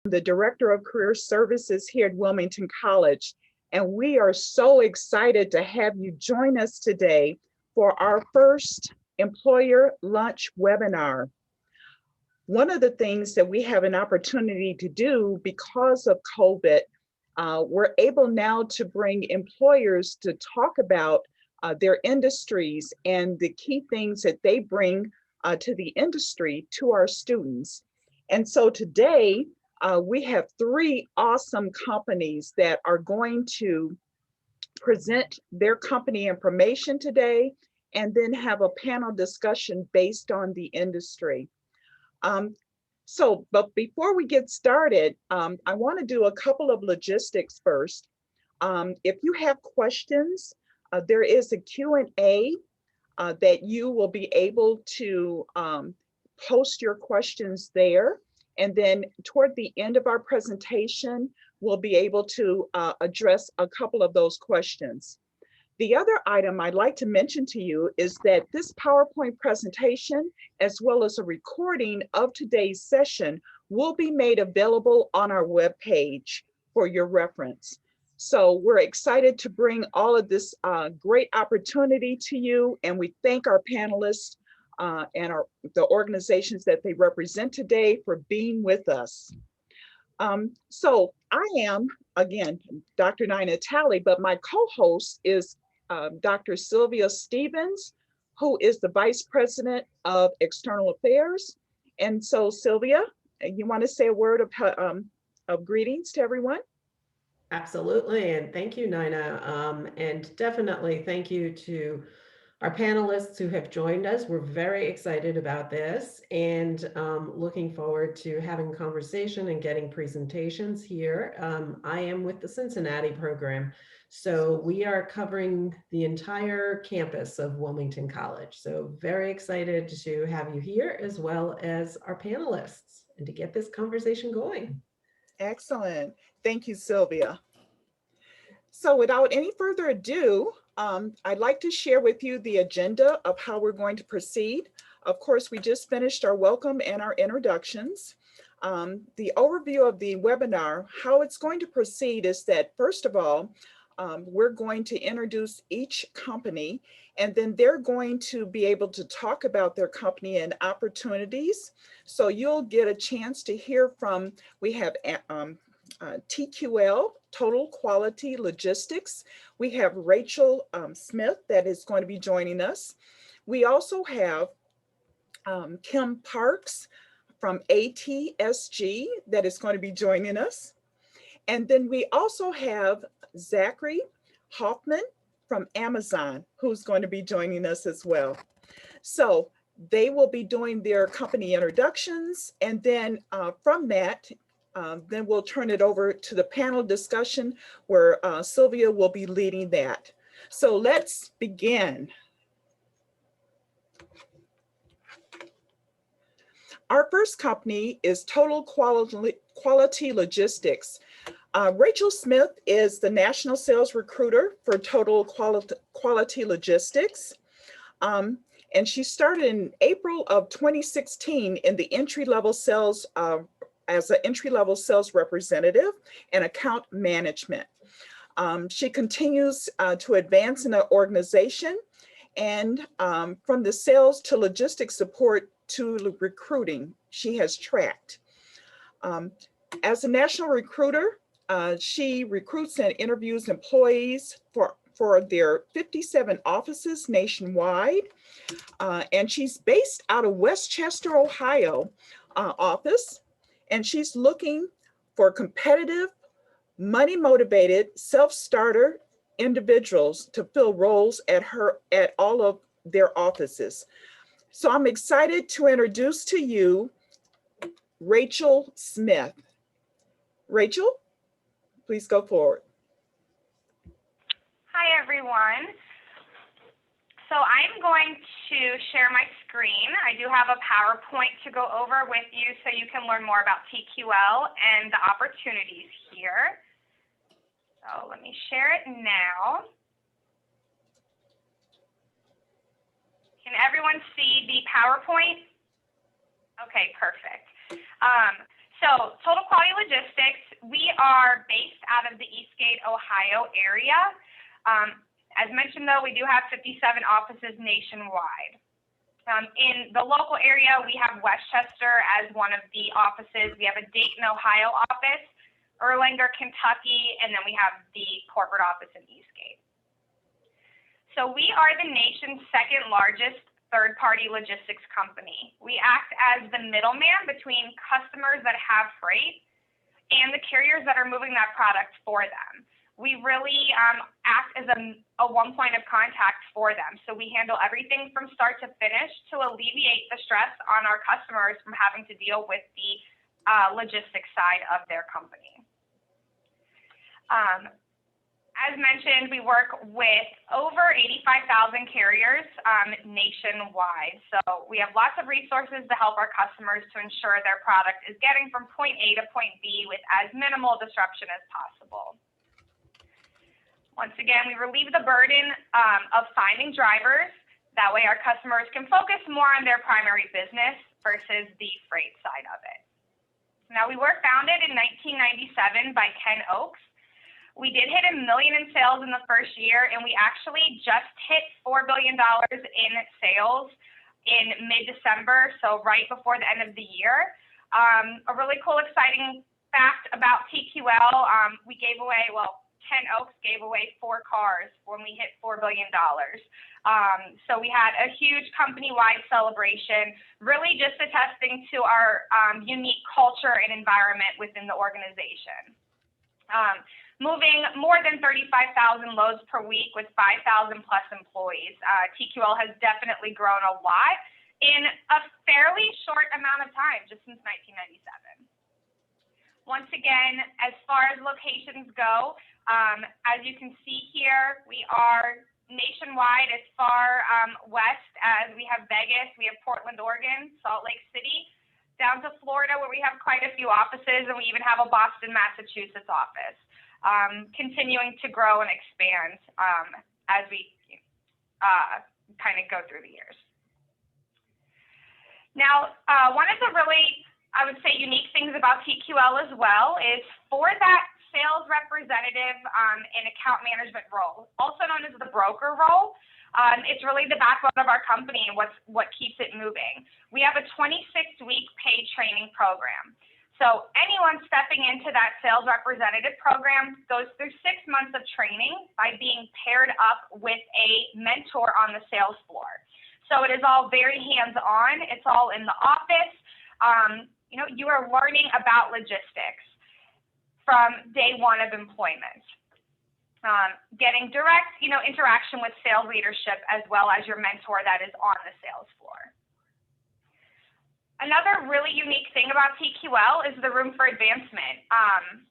the Director of Career Services here at Wilmington College, and we are so excited to have you join us today for our first employer lunch webinar. One of the things that we have an opportunity to do because of COVID, we're able now to bring employers to talk about their industries and the key things that they bring to the industry to our students. And so today, we have three awesome companies that are going to present their company information today and then have a panel discussion based on the industry. But before we get started, I want to do a couple of logistics first. If you have questions, there is a Q&A that you will be able to post your questions there. And then toward the end of our presentation, we'll be able to address a couple of those questions. The other item I'd like to mention to you is that this PowerPoint presentation, as well as a recording of today's session, will be made available on our webpage for your reference. So we're excited to bring all of this great opportunity to you, and we thank our panelists and the organizations that they represent today for being with us. So I am, again, Dr. Nina Talley, but my co-host is Dr. Sylvia Stevens, who is the Vice President of External Affairs. And so Sylvia, you want to say a word of greetings to everyone? Absolutely, and thank you, Nina, and definitely thank you to our panelists who have joined us. We're very excited about this and looking forward to having a conversation and getting presentations here. I am with the Cincinnati program, so we are covering the entire campus of Wilmington College. So very excited to have you here as well as our panelists and to get this conversation going. Excellent. Thank you, Sylvia. So without any further ado, I'd like to share with you the agenda of how we're going to proceed. Of course, we just finished our welcome and our introductions. The overview of the webinar, how it's going to proceed is that, first of all, we're going to introduce each company, and then they're going to be able to talk about their company and opportunities. So you'll get a chance to hear from, we have TQL, Total Quality Logistics. We have Rachel Smith that is going to be joining us. We also have Kim Parks from ATSG that is going to be joining us. And then we also have Zachary Hoffman from Amazon, who's going to be joining us as well. So they will be doing their company introductions, and then from that, then we'll turn it over to the panel discussion where Sylvia will be leading that. So let's begin. Our first company is Total Quality Logistics. Rachel Smith is the National Sales Recruiter for Total Quality Logistics. And she started in April of 2016 in the entry-level sales as an entry-level sales representative and account management. She continues to advance in the organization and from the sales to logistics support to recruiting, she has tracked. As a national recruiter, she recruits and interviews employees for their 57 offices nationwide. And she's based out of Westchester, Ohio office. And she's looking for competitive, money-motivated, self-starter individuals to fill roles at all of their offices. So I'm excited to introduce to you Rachel Smith. Rachel, please go forward. Hi, everyone. So I'm going to share my screen. I do have a PowerPoint to go over with you so you can learn more about TQL and the opportunities here. So let me share it now. Can everyone see the PowerPoint? Okay, perfect. So Total Quality Logistics, we are based out of the Eastgate, Ohio area. As mentioned, though, we do have 57 offices nationwide. In the local area, we have Westchester as one of the offices. We have a Dayton, Ohio office, Erlanger, Kentucky, and then we have the corporate office in Eastgate. So we are the nation's second largest third-party logistics company. We act as the middleman between customers that have freight and the carriers that are moving that product for them. We really act as a one point of contact for them. So we handle everything from start to finish to alleviate the stress on our customers from having to deal with the logistics side of their company. As mentioned, we work with over 85,000 carriers nationwide. So we have lots of resources to help our customers to ensure their product is getting from point A to point B with as minimal disruption as possible. Once again, we relieve the burden of finding drivers. That way our customers can focus more on their primary business versus the freight side of it. Now, we were founded in 1997 by Ken Oakes. We did hit $1 million in sales in the first year, and we actually just hit $4 billion in sales in mid-December, so right before the end of the year. A really cool, exciting fact about TQL, we gave away, Ken Oakes gave away 4 cars when we hit $4 billion. So we had a huge company-wide celebration, really just attesting to our unique culture and environment within the organization. Moving more than 35,000 loads per week with 5,000 plus employees. TQL has definitely grown a lot in a fairly short amount of time, just since 1997. Once again, as far as locations go, as you can see here, we are nationwide as far west as we have Vegas, we have Portland, Oregon, Salt Lake City, down to Florida where we have quite a few offices, and we even have a Boston, Massachusetts office. Continuing to grow and expand as we kind of go through the years. Now, one of the really, I would say, unique things about TQL as well is for that sales representative and account management role, also known as the broker role. It's really the backbone of our company and what keeps it moving. We have a 26-week paid training program. So anyone stepping into that sales representative program goes through 6 months of training by being paired up with a mentor on the sales floor. So it is all very hands-on. It's all in the office. You are learning about logistics from day one of employment. Getting direct, interaction with sales leadership as well as your mentor that is on the sales floor. Another really unique thing about TQL is the room for advancement.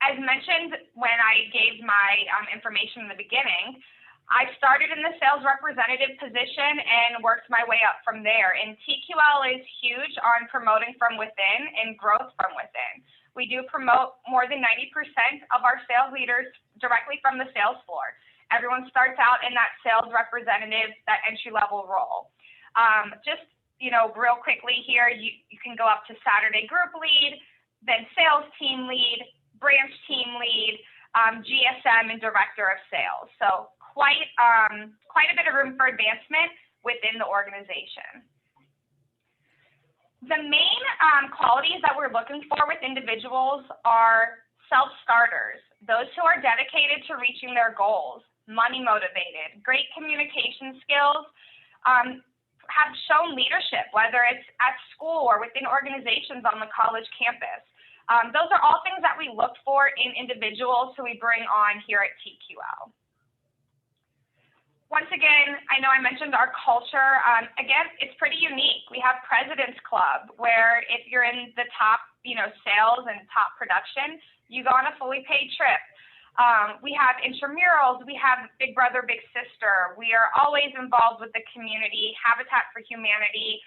As mentioned when I gave my information in the beginning, I started in the sales representative position and worked my way up from there. And TQL is huge on promoting from within and growth from within. We do promote more than 90% of our sales leaders directly from the sales floor. Everyone starts out in that sales representative, that entry-level role. Real quickly here, you can go up to Saturday group lead, then sales team lead, branch team lead, GSM, and director of sales. So quite a bit of room for advancement within the organization. The main qualities that we're looking for with individuals are self-starters, those who are dedicated to reaching their goals, money motivated, great communication skills, have shown leadership, whether it's at school or within organizations on the college campus. Those are all things that we look for in individuals who we bring on here at TQL. Once again, I know I mentioned our culture. Again, it's pretty unique. We have President's Club, where if you're in the top, sales and top production, you go on a fully paid trip. We have intramurals, we have Big Brother, Big Sister. We are always involved with the community, Habitat for Humanity,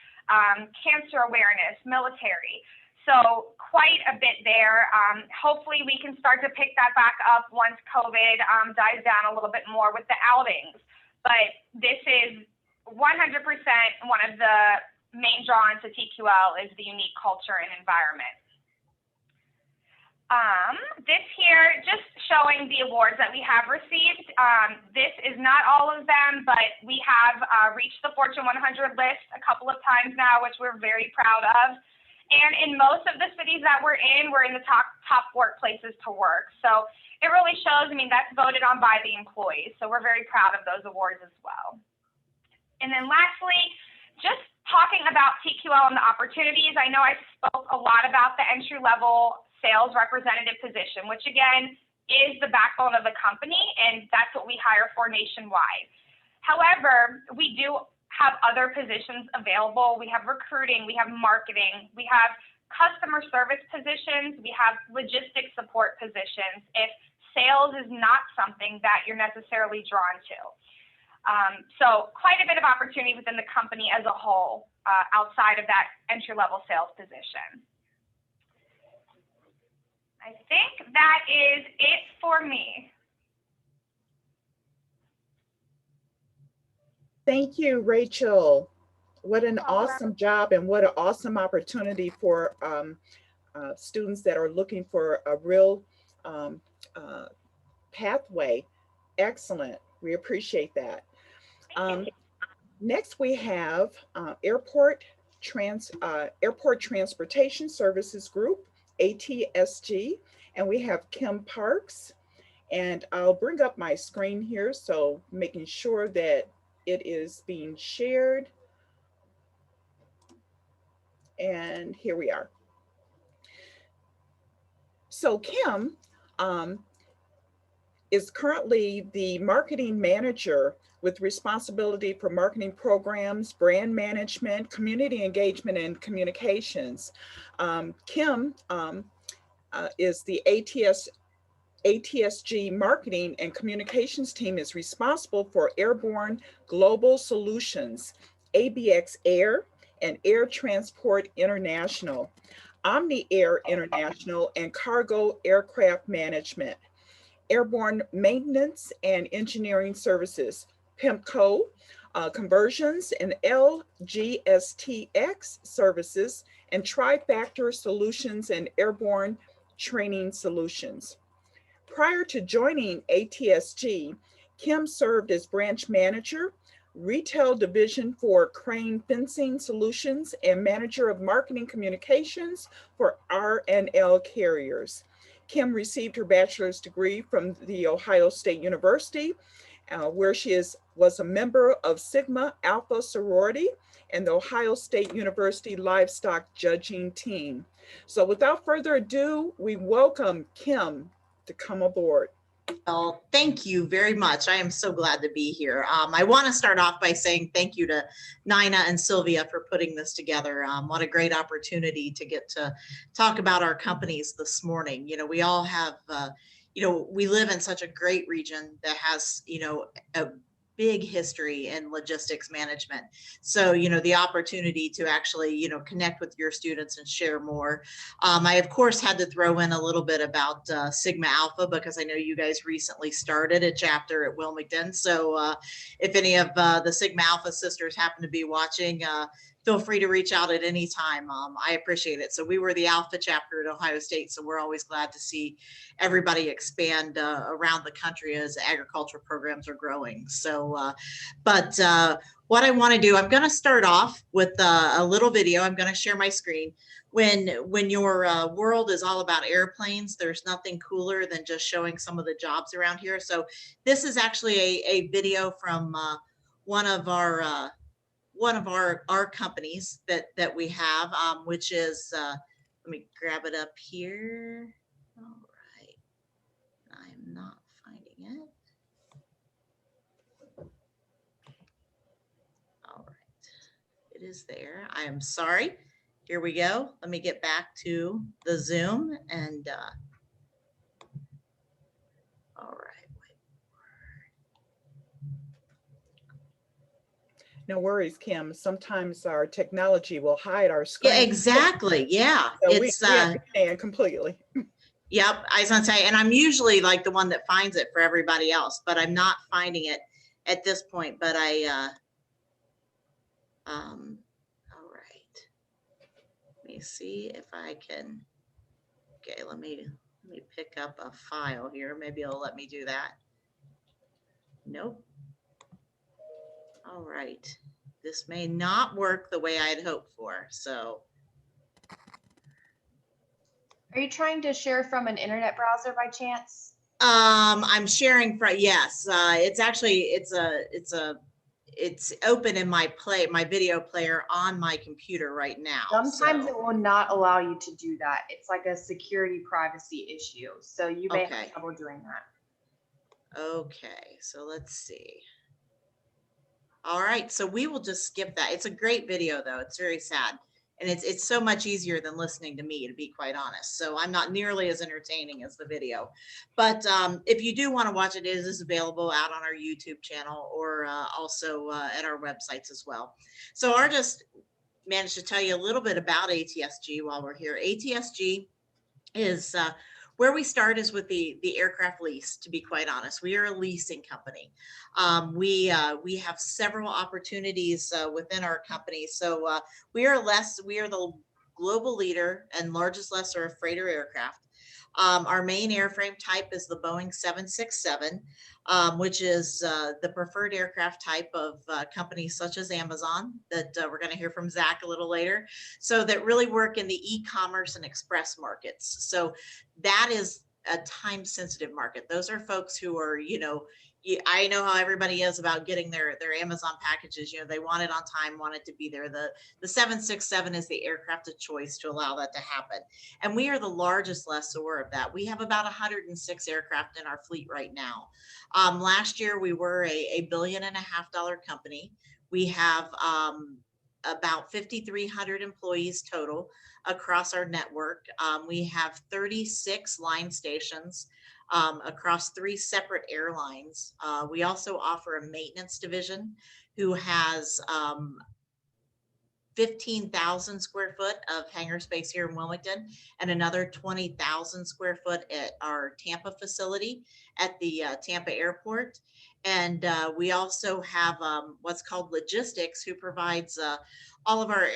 cancer awareness, military. So quite a bit there. Hopefully we can start to pick that back up once COVID dies down a little bit more with the outings. But this is 100% one of the main draws to TQL is the unique culture and environment. This here, just showing the awards that we have received. This is not all of them, but we have reached the Fortune 100 list a couple of times now, which we're very proud of. And in most of the cities that we're in the top workplaces to work. So it really shows, I mean, that's voted on by the employees. So we're very proud of those awards as well. And then lastly, just talking about TQL and the opportunities. I know I spoke a lot about the entry-level sales representative position, which again is the backbone of the company, and that's what we hire for nationwide. However, we do have other positions available. We have recruiting, we have marketing, we have customer service positions, we have logistics support positions if sales is not something that you're necessarily drawn to. So quite a bit of opportunity within the company as a whole outside of that entry-level sales position. I think that is it for me. Thank you, Rachel. What an awesome job and what an awesome opportunity for students that are looking for a real pathway. Excellent. We appreciate that. Next, we have Airport Transportation Services Group, ATSG, and we have Kim Parks. And I'll bring up my screen here, so making sure that it is being shared. And here we are. So Kim is currently the marketing manager with responsibility for marketing programs, brand management, community engagement, and communications. Kim is the ATSG marketing and communications team is responsible for Airborne Global Solutions, ABX Air, and Air Transport International, Omni Air International, and Cargo Aircraft Management, Airborne Maintenance and Engineering Services, PIMCO, Conversions and LGSTX Services, and Tri-Factor Solutions and Airborne Training Solutions. Prior to joining ATSG, Kim served as branch manager, retail division for Crane Fencing Solutions, and manager of marketing communications for R&L Carriers. Kim received her bachelor's degree from the Ohio State University, where she was a member of Sigma Alpha sorority and the Ohio State University livestock judging team. So without further ado, we welcome Kim to come aboard. Well, thank you very much. I am so glad to be here. I want to start off by saying thank you to Nina and Sylvia for putting this together. What a great opportunity to get to talk about our companies this morning. You know, we all have, we live in such a great region that has, a big history in logistics management. So, the opportunity to actually, connect with your students and share more. I, of course, had to throw in a little bit about Sigma Alpha because I know you guys recently started a chapter at Wilmington. So if any of the Sigma Alpha sisters happen to be watching, feel free to reach out at any time. I appreciate it. So we were the Alpha chapter at Ohio State. So we're always glad to see everybody expand around the country as agriculture programs are growing. So, what I want to do, I'm going to start off with a little video. I'm going to share my screen. When your world is all about airplanes, there's nothing cooler than just showing some of the jobs around here. So this is actually a video from one of our companies that we have, which is, let me grab it up here. All right, I'm not finding it. All right, it is there. I am sorry. Here we go. Let me get back to the Zoom and, all right. No worries, Kim. Sometimes our technology will hide our screen. Yeah, exactly. Yeah. So it's we understand completely. Yep. I was gonna say, and I'm usually like the one that finds it for everybody else, but I'm not finding it at this point. But all right. Let me see if I can. Okay, let me me pick up a file here. Maybe it'll let me do that. Nope. All right. This may not work the way I had hoped for. So Are you trying to share from an internet browser by chance? I'm sharing from, yes, it's actually, it's open in my video player on my computer right now. Sometimes so. it will not allow you to do that. It's like a security privacy issue. So you may Okay. have trouble doing that. Okay, so let's see. All right, so we will just skip that. It's a great video though. It's very sad. And it's so much easier than listening to me, to be quite honest. So I'm not nearly as entertaining as the video. But if you do want to watch it, it is available out on our YouTube channel or also at our websites as well. So I'll just manage to tell you a little bit about ATSG while we're here. ATSG is where we start is with the aircraft lease, to be quite honest. We are a leasing company. We have several opportunities within our company. So we are the global leader and largest lessor of freighter aircraft. Our main airframe type is the Boeing 767, which is the preferred aircraft type of companies such as Amazon that we're going to hear from Zach a little later. So that really work in the e-commerce and express markets. So that is a time sensitive market. Those are folks who are, I know how everybody is about getting their Amazon packages. They want it on time, want it to be there. The 767 is the aircraft of choice to allow that to happen. And we are the largest lessor of that. We have about 106 aircraft in our fleet right now. Last year, we were a $1.5 billion company. We have about 5,300 employees total across our network. We have 36 line stations across 3 separate airlines. We also offer a maintenance division who has 15,000 square foot of hangar space here in Wilmington and another 20,000 square foot at our Tampa facility at the Tampa airport. And we also have what's called logistics, who provides all of our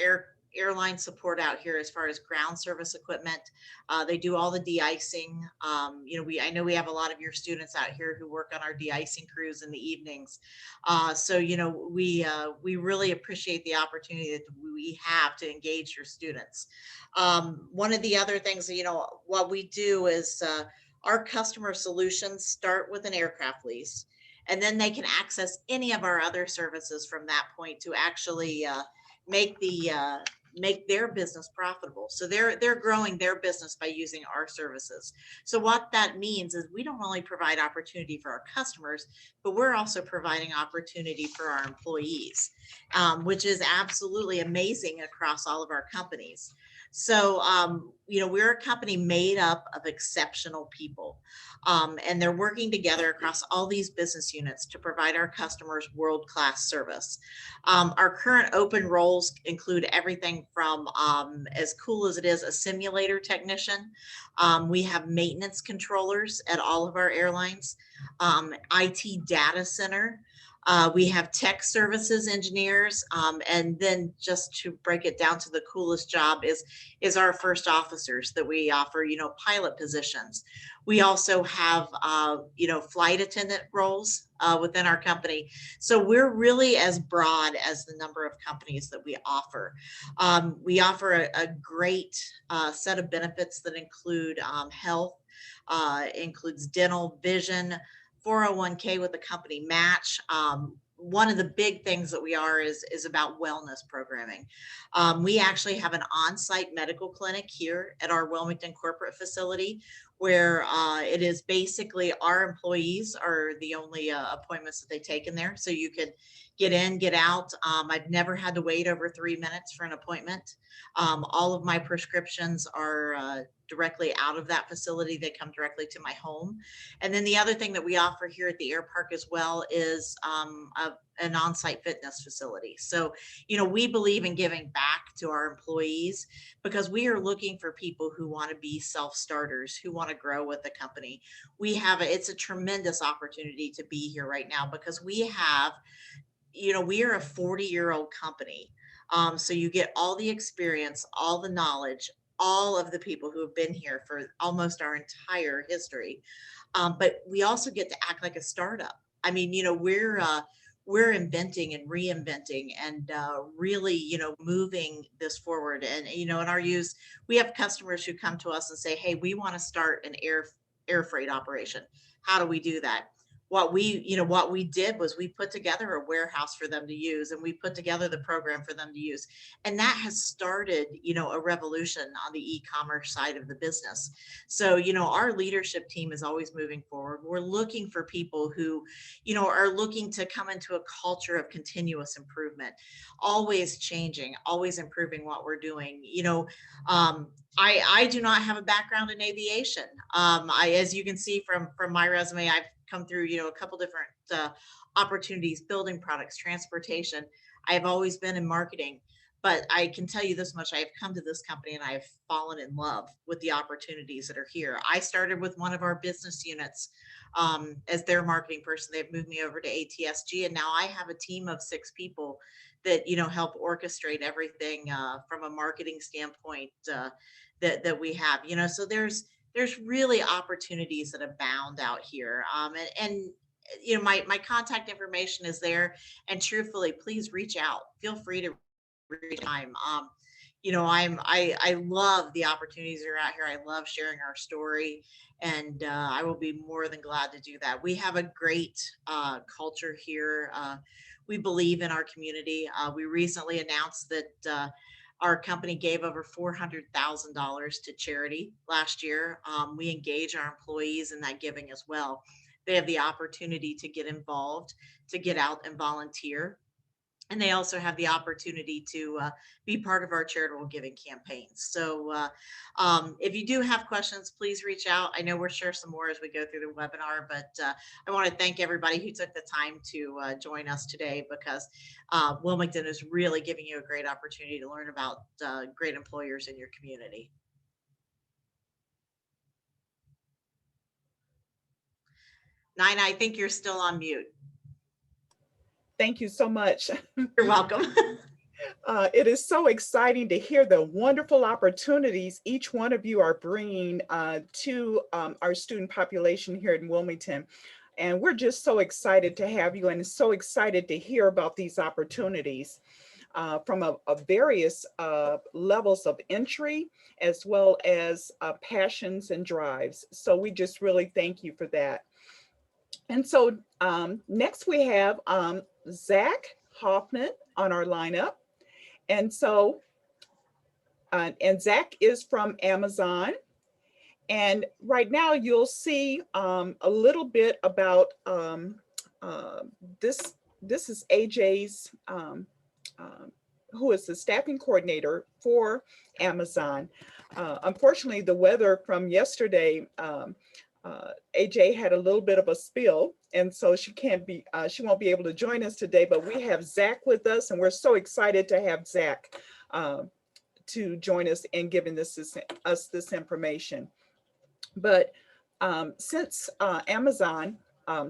airline support out here as far as ground service equipment. They do all the de-icing. I know we have a lot of your students out here who work on our de-icing crews in the evenings. So we really appreciate the opportunity that we have to engage your students. One of the other things, what we do is our customer solutions start with an aircraft lease, and then they can access any of our other services from that point to actually make their business profitable. So they're growing their business by using our services. So what that means is we don't only provide opportunity for our customers, but we're also providing opportunity for our employees, which is absolutely amazing across all of our companies. So, we're a company made up of exceptional people, and they're working together across all these business units to provide our customers world-class service. Our current open roles include everything from, as cool as it is, a simulator technician. We have maintenance controllers at all of our airlines, IT data center. We have tech services engineers, and then just to break it down to the coolest job is our first officers that we offer, pilot positions. We also have, flight attendant roles within our company. So we're really as broad as the number of companies that we offer. We offer a great set of benefits that include health, includes dental, vision, 401k with a company match. One of the big things that we are is about wellness programming. We actually have an on-site medical clinic here at our Wilmington corporate facility, where it is basically our employees are the only appointments that they take in there. So you could get in, get out. I've never had to wait over 3 minutes for an appointment. All of my prescriptions are directly out of that facility. They come directly to my home. And then the other thing that we offer here at the air park as well is an on-site fitness facility. So, we believe in giving back to our employees because we are looking for people who want to be self-starters, who want to grow with the company. It's a tremendous opportunity to be here right now because we have, we are a 40-year-old company. So you get all the experience, all the knowledge, all of the people who have been here for almost our entire history. But we also get to act like a startup. I mean, we're inventing and reinventing and really, moving this forward. And, in our use, we have customers who come to us and say, hey, we want to start an air freight operation. How do we do that? What we did was we put together a warehouse for them to use, and we put together the program for them to use. And that has started, a revolution on the e-commerce side of the business. So, our leadership team is always moving forward. We're looking for people who, are looking to come into a culture of continuous improvement, always changing, always improving what we're doing. I do not have a background in aviation. As you can see from my resume, I've come through, a couple different opportunities, building products, transportation. I've always been in marketing, but I can tell you this much: I have come to this company and I have fallen in love with the opportunities that are here. I started with one of our business units as their marketing person. They've moved me over to ATSG, and now I have a team of 6 people that help orchestrate everything from a marketing standpoint that we have. So there's really opportunities that abound out here. And my contact information is there. And truthfully, please reach out. Feel free to reach time. I love the opportunities that are out here. I love sharing our story, and I will be more than glad to do that. We have a great culture here. We believe in our community. We recently announced that our company gave over $400,000 to charity last year. We engage our employees in that giving as well. They have the opportunity to get involved, to get out and volunteer. And they also have the opportunity to be part of our charitable giving campaigns. So if you do have questions, please reach out. I know we'll share some more as we go through the webinar, but I want to thank everybody who took the time to join us today, because Wilmington is really giving you a great opportunity to learn about great employers in your community. Nina, I think you're still on mute. Thank you so much. You're welcome. It is so exciting to hear the wonderful opportunities each one of you are bringing to our student population here in Wilmington. And we're just so excited to have you, and so excited to hear about these opportunities from a various levels of entry, as well as passions and drives. So we just really thank you for that. And so next we have Zach Hoffman on our lineup. And so, and Zach is from Amazon. And right now you'll see a little bit about this. This is AJ's, who is the staffing coordinator for Amazon. Unfortunately, the weather from yesterday, AJ had a little bit of a spill, and so she won't be able to join us today, but we have Zach with us, and we're so excited to have Zach to join us in giving us this information. But since Amazon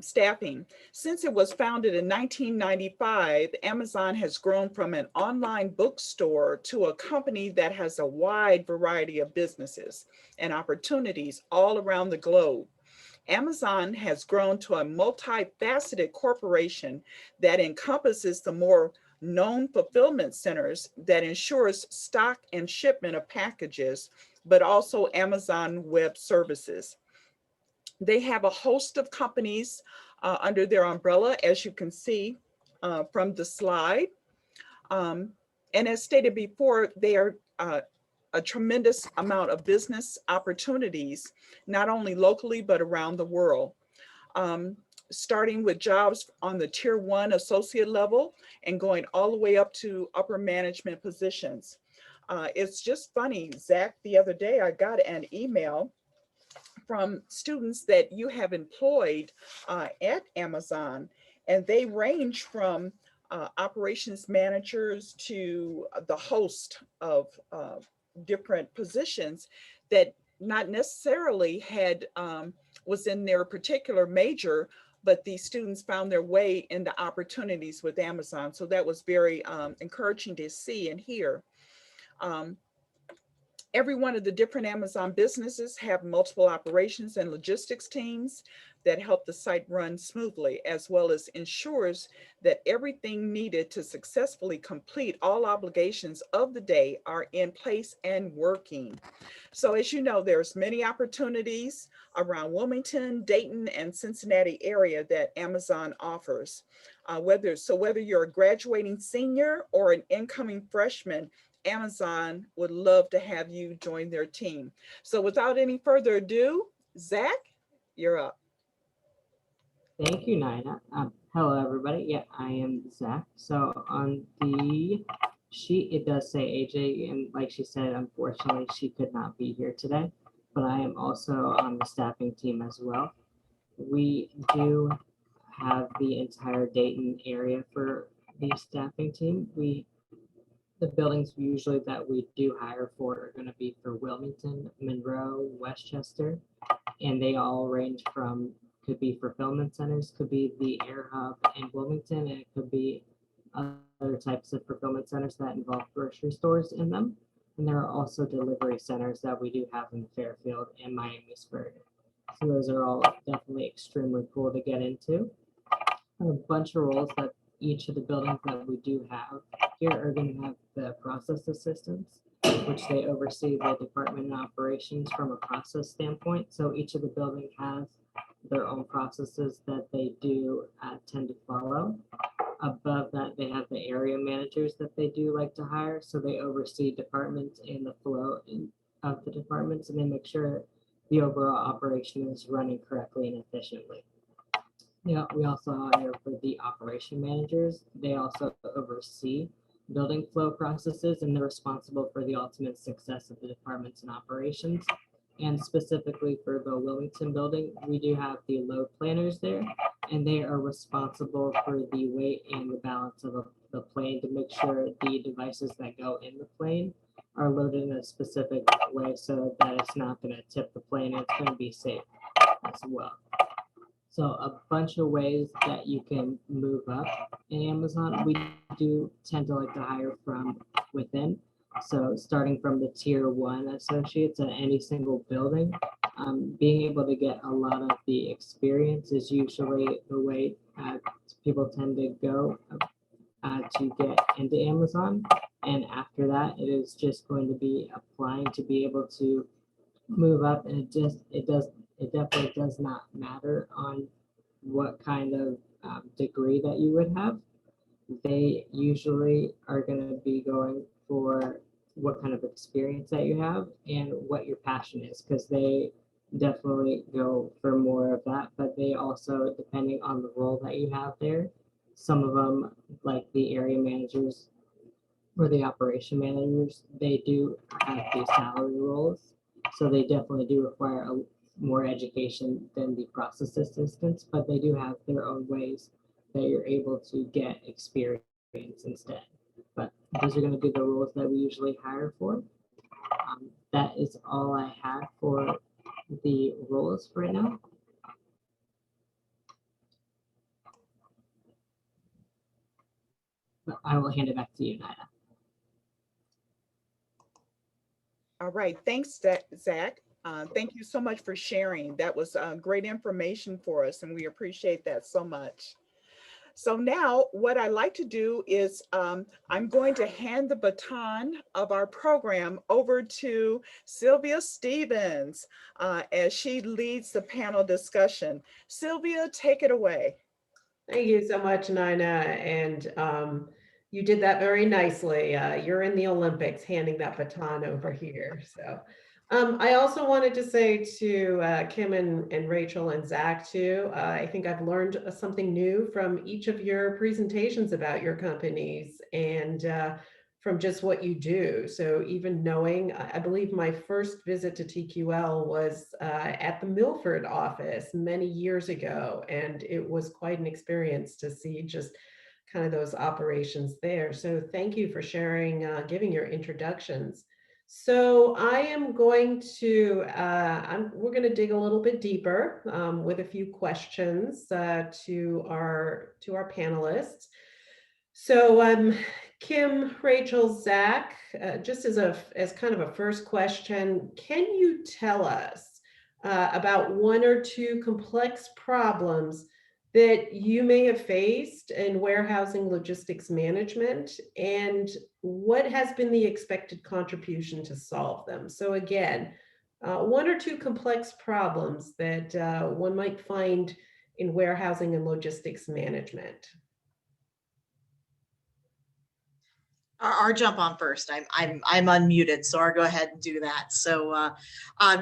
staffing, since it was founded in 1995, Amazon has grown from an online bookstore to a company that has a wide variety of businesses and opportunities all around the globe. Amazon has grown to a multifaceted corporation that encompasses the more known fulfillment centers that ensures stock and shipment of packages, but also Amazon Web Services. They have a host of companies under their umbrella, as you can see from the slide. And as stated before, they are a tremendous amount of business opportunities, not only locally, but around the world. Starting with jobs on the tier 1 associate level and going all the way up to upper management positions. It's just funny, Zach, the other day I got an email from students that you have employed at Amazon, and they range from operations managers to the host of different positions that not necessarily had was in their particular major, but these students found their way into opportunities with Amazon. So that was very encouraging to see and hear. Every one of the different Amazon businesses have multiple operations and logistics teams that help the site run smoothly, as well as ensures that everything needed to successfully complete all obligations of the day are in place and working. So as you know, there's many opportunities around Wilmington, Dayton, and Cincinnati area that Amazon offers. Whether you're a graduating senior or an incoming freshman, Amazon would love to have you join their team. So without any further ado, Zach, you're up. Thank you, Nina. Hello, everybody. Yeah, I am Zach. So on the sheet, it does say AJ, and like she said, unfortunately, she could not be here today, but I am also on the staffing team as well. We do have the entire Dayton area for the staffing team. The buildings usually that we do hire for are going to be for Wilmington, Monroe, Westchester, and they all range from, could be fulfillment centers, could be the Air Hub in Wilmington, and it could be other types of fulfillment centers that involve grocery stores in them. And there are also delivery centers that we do have in Fairfield and Miamisburg. So those are all definitely extremely cool to get into. A bunch of roles that each of the buildings that we do have here are going to have the process assistants, which they oversee the department and operations from a process standpoint. So each of the buildings has their own processes that they do tend to follow. Above that, they have the area managers that they do like to hire. So they oversee departments and the flow of the departments, and they make sure the overall operation is running correctly and efficiently. Yeah, we also hire for the operation managers. They also oversee building flow processes, and they're responsible for the ultimate success of the departments and operations. And specifically for the Wilmington building, we do have the load planners there, and they are responsible for the weight and the balance of the plane to make sure the devices that go in the plane are loaded in a specific way so that it's not going to tip the plane, and it's going to be safe as well. So a bunch of ways that you can move up in Amazon. We do tend to like to hire from within. So starting from the tier 1 associates at any single building, being able to get a lot of the experience is usually the way people tend to go to get into Amazon. And after that, it is just going to be applying to be able to move up, and it definitely does not matter on what kind of degree that you would have. They usually are going to be going for what kind of experience that you have and what your passion is, because they definitely go for more of that. But they also, depending on the role that you have there, some of them, like the area managers or the operation managers, they do have these salary roles. So they definitely do require more education than the process assistants, but they do have their own ways that you're able to get experience instead. But those are going to be the roles that we usually hire for. That is all I have for the roles right now. But I will hand it back to you, Nina. All right, thanks, Zach. Thank you so much for sharing. That was great information for us, and we appreciate that so much. So now what I like to do is I'm going to hand the baton of our program over to Sylvia Stevens as she leads the panel discussion. Sylvia, take it away. Thank you so much, Nina. And you did that very nicely. You're in the Olympics handing that baton over here. So I also wanted to say to Kim and Rachel and Zach too, I think I've learned something new from each of your presentations about your companies and from just what you do. So even knowing, I believe my first visit to TQL was at the Milford office many years ago, and it was quite an experience to see just kind of those operations there. So thank you for sharing, giving your introductions. So I am going to, we're going to dig a little bit deeper with a few questions to our panelists. So, Kim, Rachel, Zach, just as kind of a first question, can you tell us about one or two complex problems that you may have faced in warehousing logistics management, and what has been the expected contribution to solve them? So again, one or two complex problems that one might find in warehousing and logistics management. I'll jump on first. I'm unmuted, so I'll go ahead and do that. So,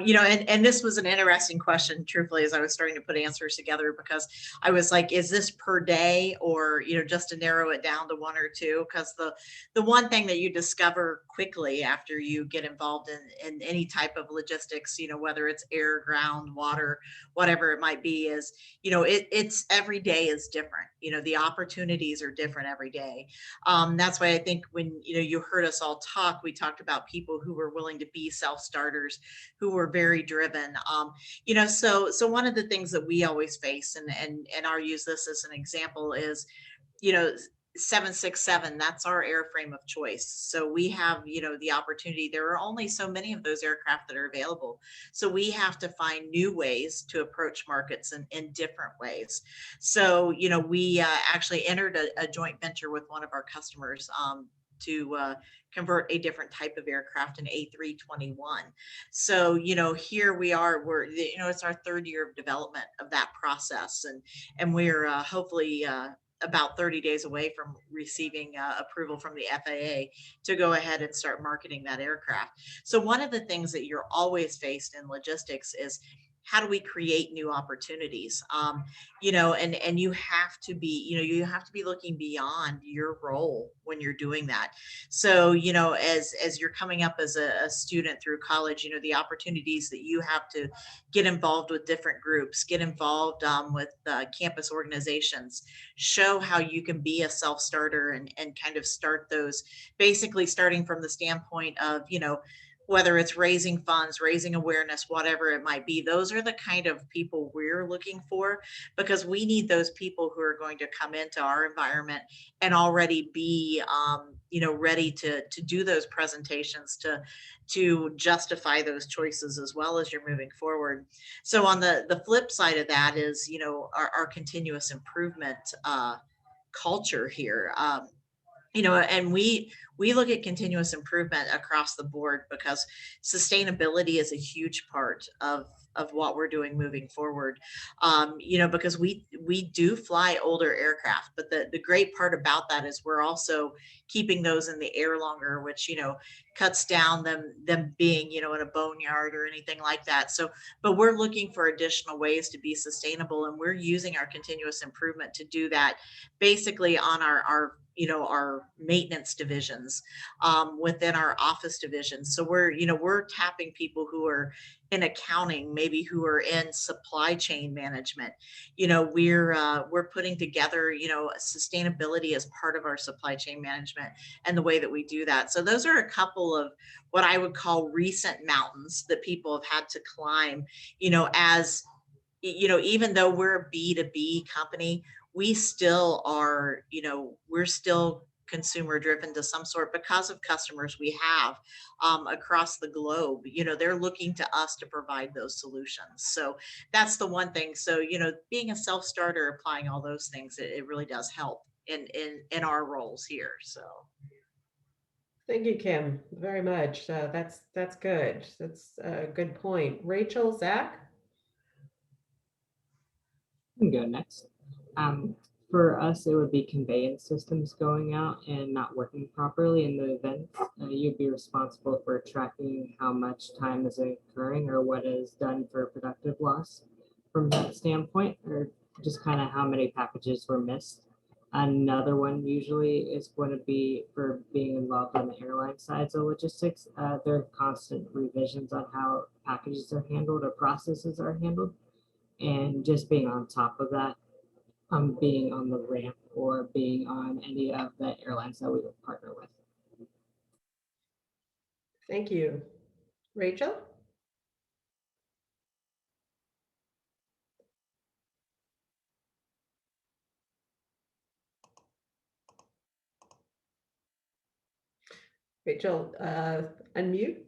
you know, and this was an interesting question, truthfully, as I was starting to put answers together, because I was like, is this per day, or, you know, just to narrow it down to one or two? Because the one thing that you discover quickly after you get involved in any type of logistics, you know, whether it's air, ground, water, whatever it might be, is, you know, it's every day is different. You know, the opportunities are different every day. That's why I think when, you know, you heard us all talk, we talked about people who were willing to be self-starters, who were very driven. You know, so one of the things that we always face, and I'll use this as an example, is, you know, 767, that's our airframe of choice. So we have, you know, the opportunity. There are only so many of those aircraft that are available. So we have to find new ways to approach markets in different ways. So, you know, we actually entered a joint venture with one of our customers to convert a different type of aircraft, an A321. So, you know, here we are, you know, it's our third year of development of that process. And we're hopefully about 30 days away from receiving approval from the FAA to go ahead and start marketing that aircraft. So one of the things that you're always faced in logistics is, how do we create new opportunities? You know, and you have to be, you know, you have to be looking beyond your role when you're doing that. So, you know, as you're coming up as a student through college, you know, the opportunities that you have to get involved with different groups, get involved with campus organizations, show how you can be a self-starter and kind of start those, basically starting from the standpoint of, you know, whether it's raising funds, raising awareness, whatever it might be. Those are the kind of people we're looking for, because we need those people who are going to come into our environment and already be, you know, ready to do those presentations, to justify those choices as well as you're moving forward. So on the flip side of that is, you know, our continuous improvement culture here. You know, and we look at continuous improvement across the board, because sustainability is a huge part of what we're doing moving forward. You know, because we do fly older aircraft, but the great part about that is we're also keeping those in the air longer, which, you know, cuts down them being, you know, in a boneyard or anything like that. So, but we're looking for additional ways to be sustainable, and we're using our continuous improvement to do that, basically on our you know, our maintenance divisions, within our office divisions. So we're, you know, we're tapping people who are in accounting, maybe who are in supply chain management. You know, we're putting together, you know, sustainability as part of our supply chain management and the way that we do that. So those are a couple of what I would call recent mountains that people have had to climb, you know, as, you know, even though we're a B2B company, we still are, you know, we're still consumer driven to some sort, because of customers we have across the globe. You know, they're looking to us to provide those solutions. So that's the one thing. So, you know, being a self-starter, applying all those things, it really does help in our roles here. So Thank you, Kim, very much. That's good. That's a good point. Rachel, Zach? I can go next. For us, it would be conveyance systems going out and not working properly in the event. You'd be responsible for tracking how much time is occurring or what is done for productive loss from that standpoint, or just kind of how many packages were missed. Another one usually is going to be for being involved on the airline sides of logistics. There are constant revisions on how packages are handled or processes are handled, and just being on top of that, being on the ramp or being on any of the airlines that we would partner with. Thank you. Rachel? Rachel, unmute.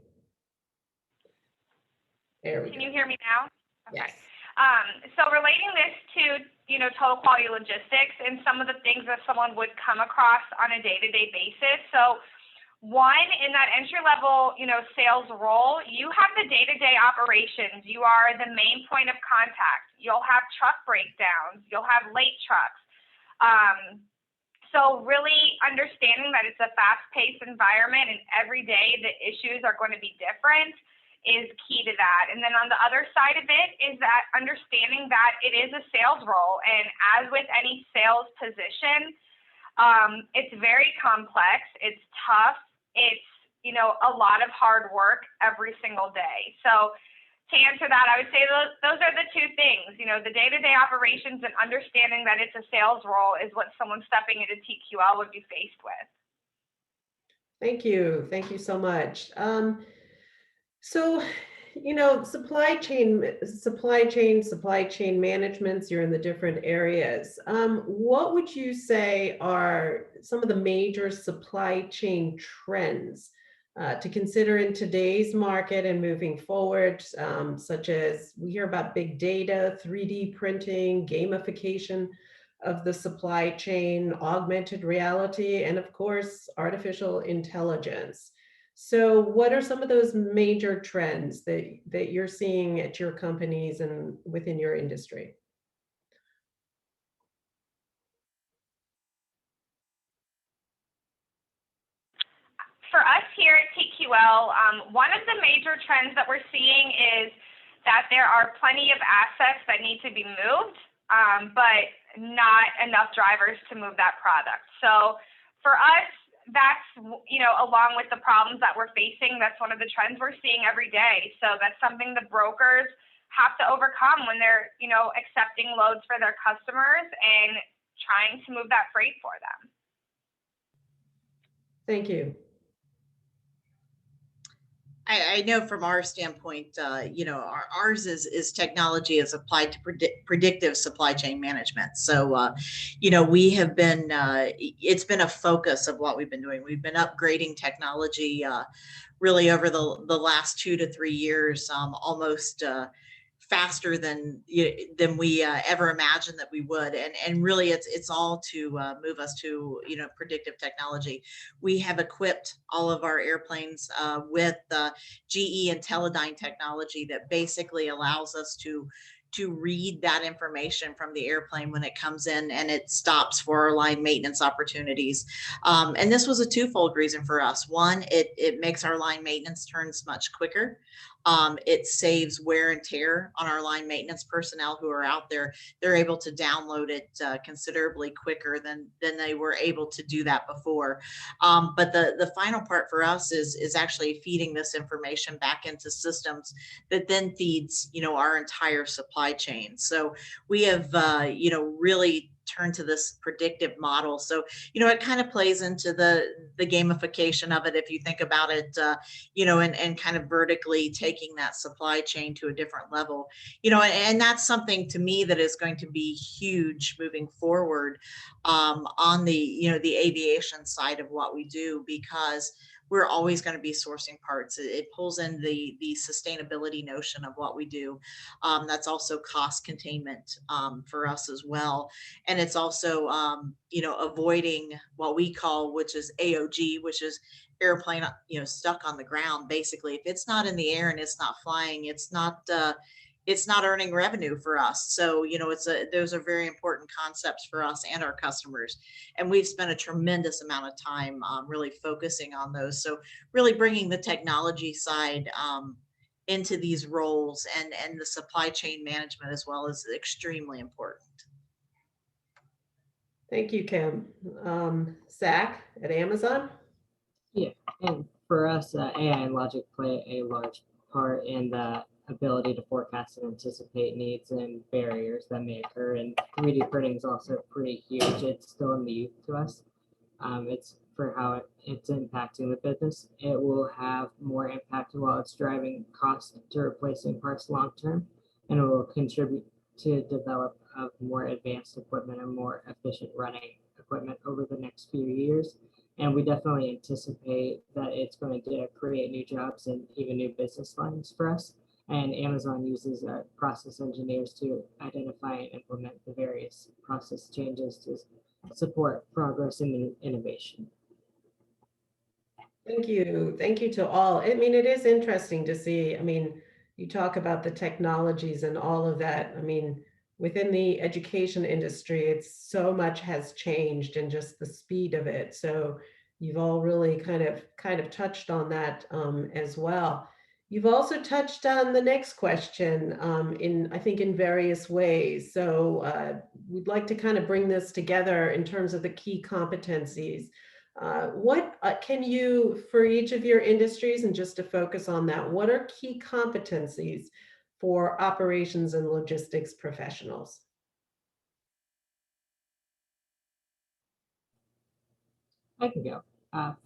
There we Can go. you hear me now? Okay. Yes. So relating this to, total quality logistics and some of the things that someone would come across on a day-to-day basis. So one, in that entry level, sales role, you have the day-to-day operations. You are the main point of contact. You'll have truck breakdowns. You'll have late trucks. So really understanding that it's a fast-paced environment and every day the issues are going to be different is key to that. And then on the other side of it is that understanding that it is a sales role. And as with any sales position, it's very complex. It's tough. It's, a lot of hard work every single day. So to answer that, I would say those are the two things. The day-to-day operations and understanding that it's a sales role is what someone stepping into TQL would be faced with. Thank you. Thank you so much. So, supply chain managements, you're in the different areas. What would you say are some of the major supply chain trends to consider in today's market and moving forward, such as we hear about big data, 3D printing, gamification of the supply chain, augmented reality, and of course, artificial intelligence. So what are some of those major trends that you're seeing at your companies and within your industry? For us here at TQL, one of the major trends that we're seeing is that there are plenty of assets that need to be moved, but not enough drivers to move that product. So for us, that's, along with the problems that we're facing, that's one of the trends we're seeing every day. So that's something the brokers have to overcome when they're, accepting loads for their customers and trying to move that freight for them. Thank you. I know from our standpoint, ours is technology is applied to predictive supply chain management. So, we have been, it's been a focus of what we've been doing. We've been upgrading technology really over the last 2 to 3 years, almost faster than we ever imagined that we would, and really it's all to move us to predictive technology. We have equipped all of our airplanes with GE and Teledyne technology that basically allows us to read that information from the airplane when it comes in and it stops for our line maintenance opportunities. And this was a twofold reason for us. One, it makes our line maintenance turns much quicker. It saves wear and tear on our line maintenance personnel who are out there. They're able to download it considerably quicker than they were able to do that before. But the final part for us is actually feeding this information back into systems that then feeds, our entire supply chain. So we have, really turn to this predictive model. So, it kind of plays into the gamification of it, if you think about it, and kind of vertically taking that supply chain to a different level, and that's something to me that is going to be huge moving forward on the, the aviation side of what we do, because we're always going to be sourcing parts. It pulls in the sustainability notion of what we do. That's also cost containment for us as well. And it's also, avoiding what we call, which is AOG, which is airplane, stuck on the ground. Basically, if it's not in the air and it's not flying, it's not earning revenue for us. So, those are very important concepts for us and our customers. And we've spent a tremendous amount of time really focusing on those. So really bringing the technology side into these roles and the supply chain management as well is extremely important. Thank you, Kim. Zach at Amazon. Yeah, and for us, AI and logic play a large part in the ability to forecast and anticipate needs and barriers that may occur. And 3D printing is also pretty huge. It's still new to us. It's for how it's impacting the business. It will have more impact while it's driving cost to replacing parts long term, and it will contribute to develop of more advanced equipment and more efficient running equipment over the next few years. And we definitely anticipate that it's going to create new jobs and even new business lines for us. And Amazon uses process engineers to identify and implement the various process changes to support progress and innovation. Thank you. Thank you to all. I mean, it is interesting to see. I mean, you talk about the technologies and all of that. I mean, within the education industry, it's so much has changed and just the speed of it. So you've all really kind of touched on that as well. You've also touched on the next question I think in various ways. So we'd like to kind of bring this together in terms of the key competencies. What can you, for each of your industries, and just to focus on that, what are key competencies for operations and logistics professionals? I can go.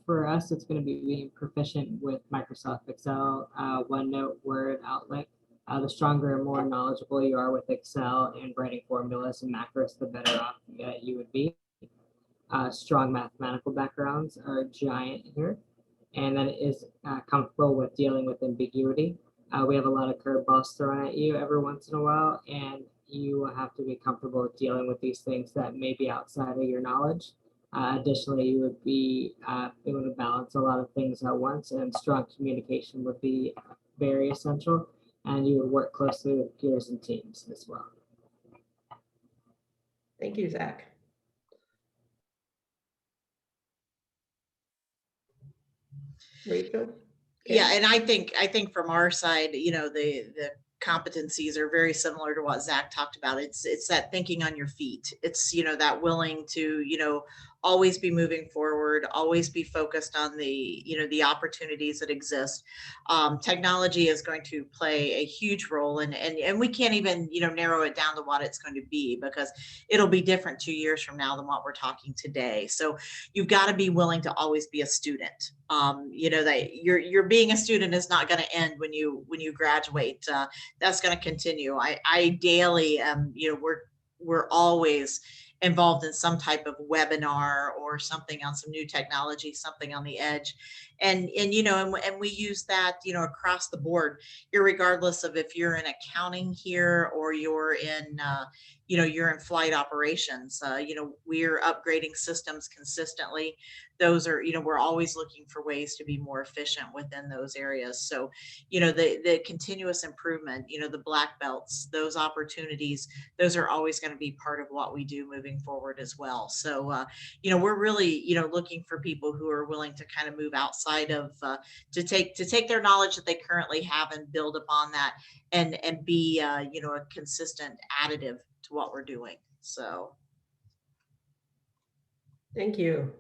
For us, it's going to be being proficient with Microsoft Excel, OneNote, Word, Outlook. The stronger and more knowledgeable you are with Excel and writing formulas and macros, the better off you would be. Strong mathematical backgrounds are giant here, and then is comfortable with dealing with ambiguity. We have a lot of curveballs thrown at you every once in a while, and you have to be comfortable with dealing with these things that may be outside of your knowledge. Additionally, you would be able to balance a lot of things at once, and strong communication would be very essential, and you would work closely with peers and teams as well. Thank you, Zach. Rachel? Yeah, and I think from our side, the competencies are very similar to what Zach talked about. It's that thinking on your feet. It's, that willing to, always be moving forward, always be focused on the, the opportunities that exist. Technology is going to play a huge role, and we can't even, narrow it down to what it's going to be, because it'll be different 2 years from now than what we're talking today. So you've got to be willing to always be a student. That you're being a student is not going to end when you graduate. That's going to continue. I daily, we're always involved in some type of webinar or something on some new technology, something on the edge. And we use that, across the board, irregardless of if you're in accounting here or you're in, you're in flight operations. We're upgrading systems consistently. Those are, we're always looking for ways to be more efficient within those areas. So, the continuous improvement, the black belts, those opportunities, those are always going to be part of what we do moving forward as well. So, we're really, looking for people who are willing to kind of move outside of, to take their knowledge that they currently have and build upon that, and be, a consistent additive to what we're doing. So. Thank you.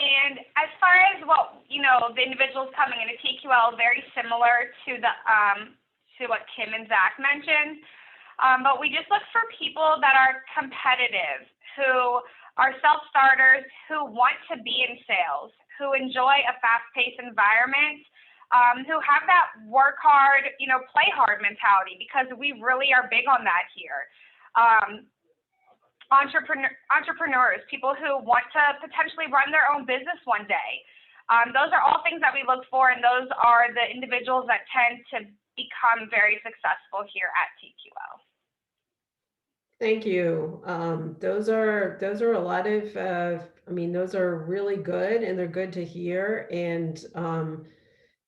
And as far as what, the individuals coming into TQL, very similar to what Kim and Zach mentioned. But we just look for people that are competitive, who are self-starters, who want to be in sales, who enjoy a fast-paced environment, who have that work hard, play hard mentality, because we really are big on that here. Entrepreneurs, people who want to potentially run their own business one day. Those are all things that we look for, and those are the individuals that tend to become very successful here at TQL. Thank you. Those are a lot of, those are really good, and they're good to hear. And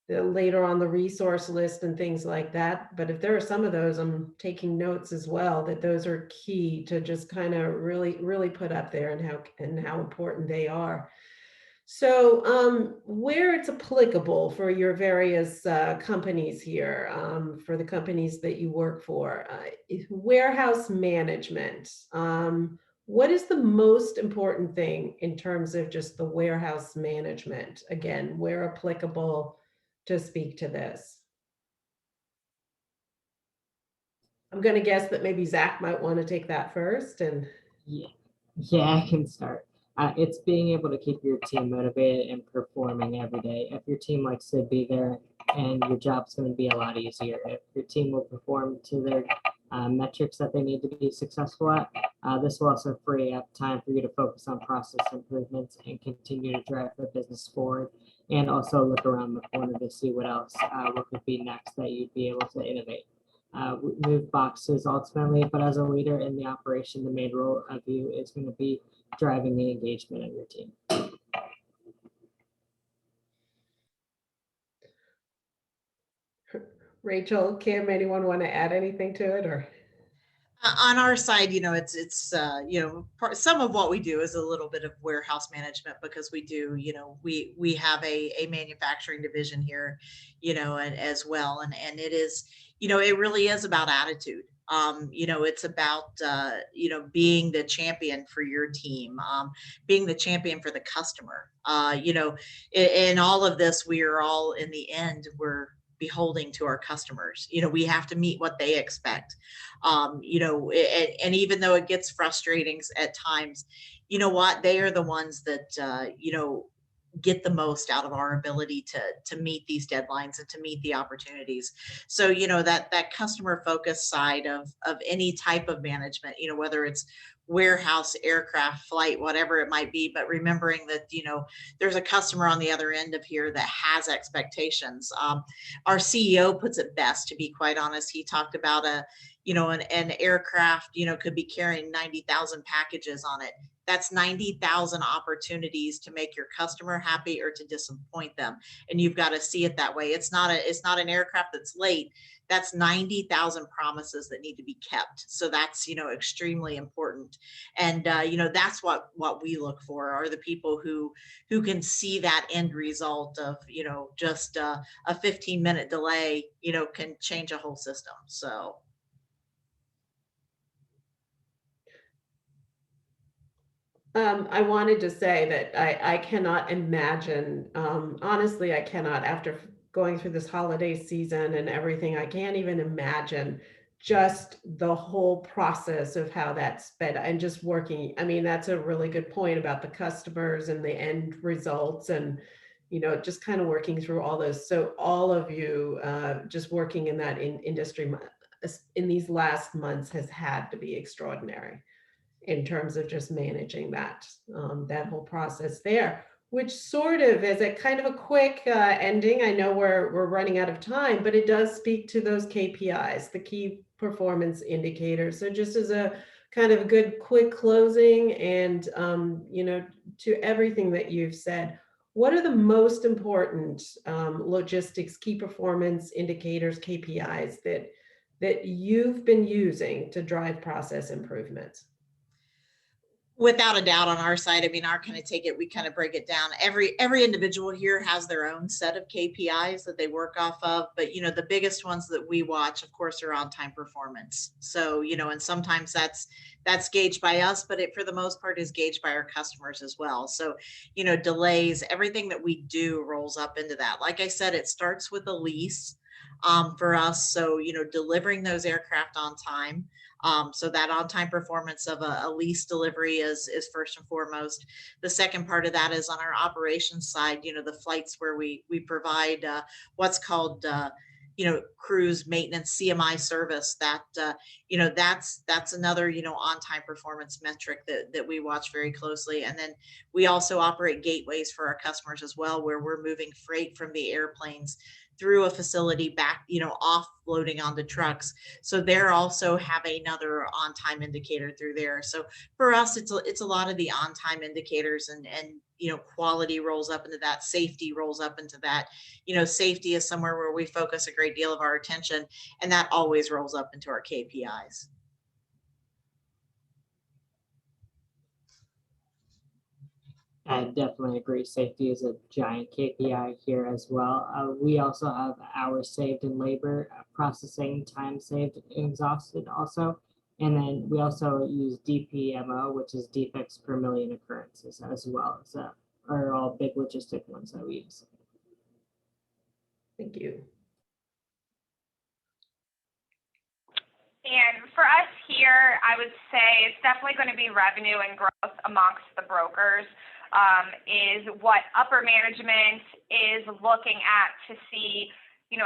later on the resource list and things like that. But if there are some of those, I'm taking notes as well, that those are key to just kind of really put up there, and how important they are. So where it's applicable for your various companies here, for the companies that you work for, warehouse management, what is the most important thing in terms of just the warehouse management? Again, where applicable, to speak to this? I'm going to guess that maybe Zach might want to take that first. And yeah, I can start. It's being able to keep your team motivated and performing every day. If your team likes to be there, and your job's going to be a lot easier. If your team will perform to their metrics that they need to be successful at, This will also free up time for you to focus on process improvements and continue to drive the business forward, and also look around the corner to see what else, what could be next that you'd be able to innovate. Move boxes ultimately, but as a leader in the operation, the main role of you is going to be driving the engagement of your team. Rachel, Kim, anyone want to add anything to it, or? On our side, it's some of what we do is a little bit of warehouse management, because we do, we have a manufacturing division here, and as well. And it is, it really is about attitude. It's about, being the champion for your team, being the champion for the customer. In all of this, we are all, in the end, we're beholding to our customers. We have to meet what they expect. And even though it gets frustrating at times, you know what, they are the ones that, get the most out of our ability to meet these deadlines and to meet the opportunities. So, that customer focused side of any type of management, whether it's warehouse, aircraft, flight, whatever it might be, but remembering that, there's a customer on the other end of here that has expectations. Our CEO puts it best, to be quite honest. He talked about an aircraft, could be carrying 90,000 packages on it. That's 90,000 opportunities to make your customer happy or to disappoint them. And you've got to see it that way. It's not an aircraft that's late. That's 90,000 promises that need to be kept. So that's, extremely important. And, that's what we look for, are the people who can see that end result of, just a 15-minute delay, can change a whole system. So. I wanted to say that I cannot imagine, honestly, I cannot, after going through this holiday season and everything, I can't even imagine just the whole process of how that's sped and just working. I mean, that's a really good point about the customers and the end results, and, just kind of working through all those. So all of you just working in that industry in these last months has had to be extraordinary, in terms of just managing that whole process there, which sort of is a kind of a quick ending. I know we're running out of time, but it does speak to those KPIs, the key performance indicators. So just as a kind of a good quick closing, and to everything that you've said, what are the most important logistics key performance indicators, KPIs, that you've been using to drive process improvements? Without a doubt, on our side, I mean, we kind of break it down. Every individual here has their own set of KPIs that they work off of, but the biggest ones that we watch, of course, are on-time performance. So, and sometimes that's gauged by us, but it, for the most part, is gauged by our customers as well. So, delays, everything that we do rolls up into that. Like I said, it starts with a lease for us. So, delivering those aircraft on time. So that on-time performance of a lease delivery is first and foremost. The second part of that is on our operations side, the flights where we provide what's called cruise maintenance, CMI service. That that's another on-time performance metric that we watch very closely. And then we also operate gateways for our customers as well, where we're moving freight from the airplanes through a facility back, offloading onto trucks. So they're also have another on-time indicator through there. So for us, it's a lot of the on-time indicators, and quality rolls up into that, safety rolls up into that. Safety is somewhere where we focus a great deal of our attention, and that always rolls up into our KPIs. I definitely agree. Safety is a giant KPI here as well. We also have hours saved in labor, processing time saved and exhausted also. And then we also use DPMO, which is defects per million occurrences as well. So are all big logistic ones that we use. Thank you. And for us here, I would say it's definitely going to be revenue and growth amongst the brokers. Is what upper management is looking at to see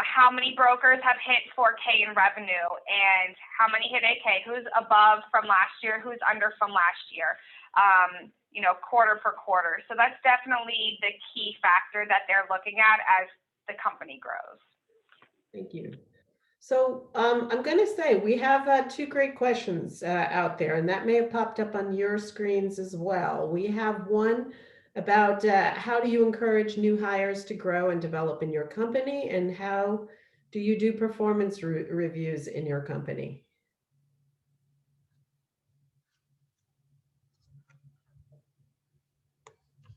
how many brokers have hit 4K in revenue and how many hit 8K, who's above from last year, who's under from last year, quarter per quarter. So that's definitely the key factor that they're looking at as the company grows. Thank you. So I'm going to say we have two great questions out there, and that may have popped up on your screens as well. We have one about how do you encourage new hires to grow and develop in your company, and how do you do performance reviews in your company?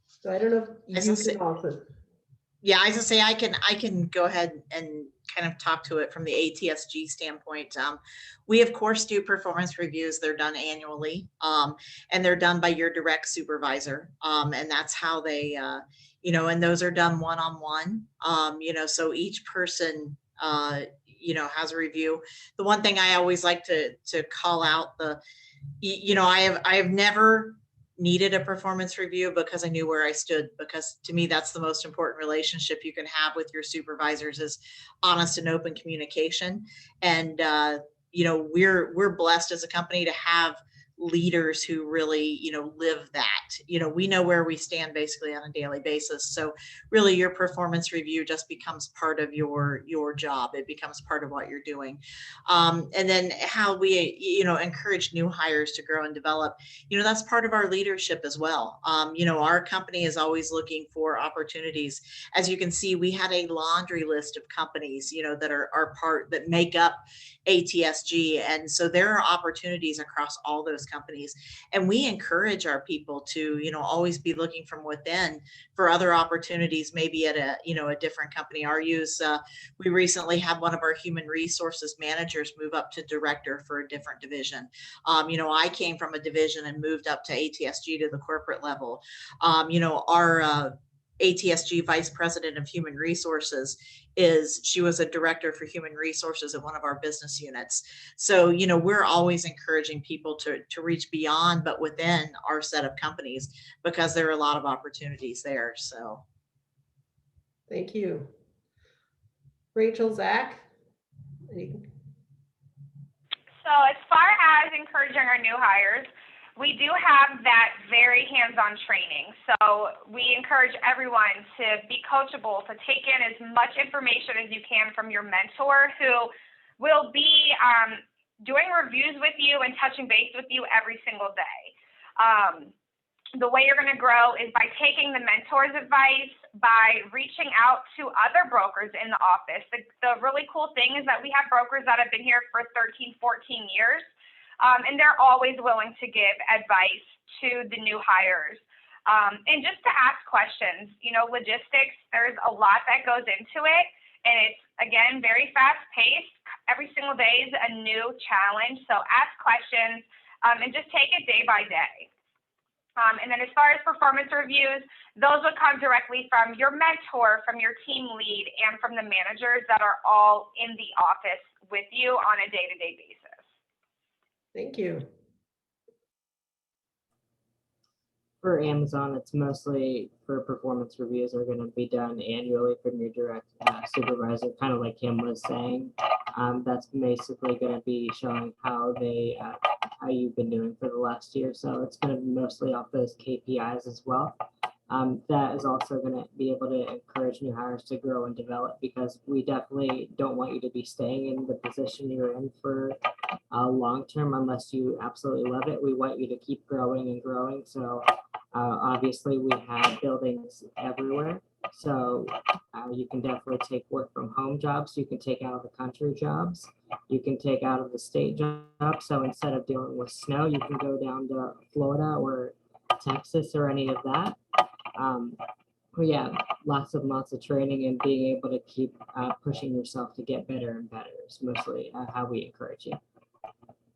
So I don't know if you can also. Yeah, I was gonna say I can go ahead and kind of talk to it from the ATSG standpoint. We of course do performance reviews. They're done annually, and they're done by your direct supervisor, and that's how they, and those are done one-on-one. So each person, has a review. The one thing I always like to call out I have never needed a performance review because I knew where I stood, because to me, that's the most important relationship you can have with your supervisors is honest and open communication. And, we're blessed as a company to have leaders who really, live that. We know where we stand basically on a daily basis. So really your performance review just becomes part of your job. It becomes part of what you're doing. And then how we, encourage new hires to grow and develop, that's part of our leadership as well. Our company is always looking for opportunities. As you can see, we had a laundry list of companies, that are part that make up ATSG. And so there are opportunities across all those companies. And we encourage our people to, always be looking from within for other opportunities, maybe at a different company. We recently had one of our human resources managers move up to director for a different division. I came from a division and moved up to ATSG to the corporate level. Our ATSG Vice President of Human Resources she was a director for human resources at one of our business units. So, we're always encouraging people to reach beyond, but within our set of companies, because there are a lot of opportunities there. So. Thank you. Rachel, Zach? So as far as encouraging our new hires, we do have that very hands-on training. So we encourage everyone to be coachable, to take in as much information as you can from your mentor, who will be doing reviews with you and touching base with you every single day. The way you're going to grow is by taking the mentor's advice, by reaching out to other brokers in the office. The really cool thing is that we have brokers that have been here for 13, 14 years. And they're always willing to give advice to the new hires. And just to ask questions, logistics, there's a lot that goes into it. And it's, again, very fast paced. Every single day is a new challenge. So ask questions and just take it day by day. And then as far as performance reviews, those would come directly from your mentor, from your team lead, and from the managers that are all in the office with you on a day-to-day basis. Thank you. For Amazon, it's mostly for performance reviews are going to be done annually from your direct supervisor, kind of like Kim was saying. That's basically going to be showing how you've been doing for the last year. So it's going to be mostly off those KPIs as well. That is also going to be able to encourage new hires to grow and develop, because we definitely don't want you to be staying in the position you're in for long term unless you absolutely love it. We want you to keep growing and growing. So obviously we have buildings everywhere. So you can definitely take work from home jobs. You can take out of the country jobs. You can take out of the state jobs. So instead of dealing with snow, you can go down to Florida or Texas or any of that. Yeah, lots of training and being able to keep pushing yourself to get better and better is mostly how we encourage you.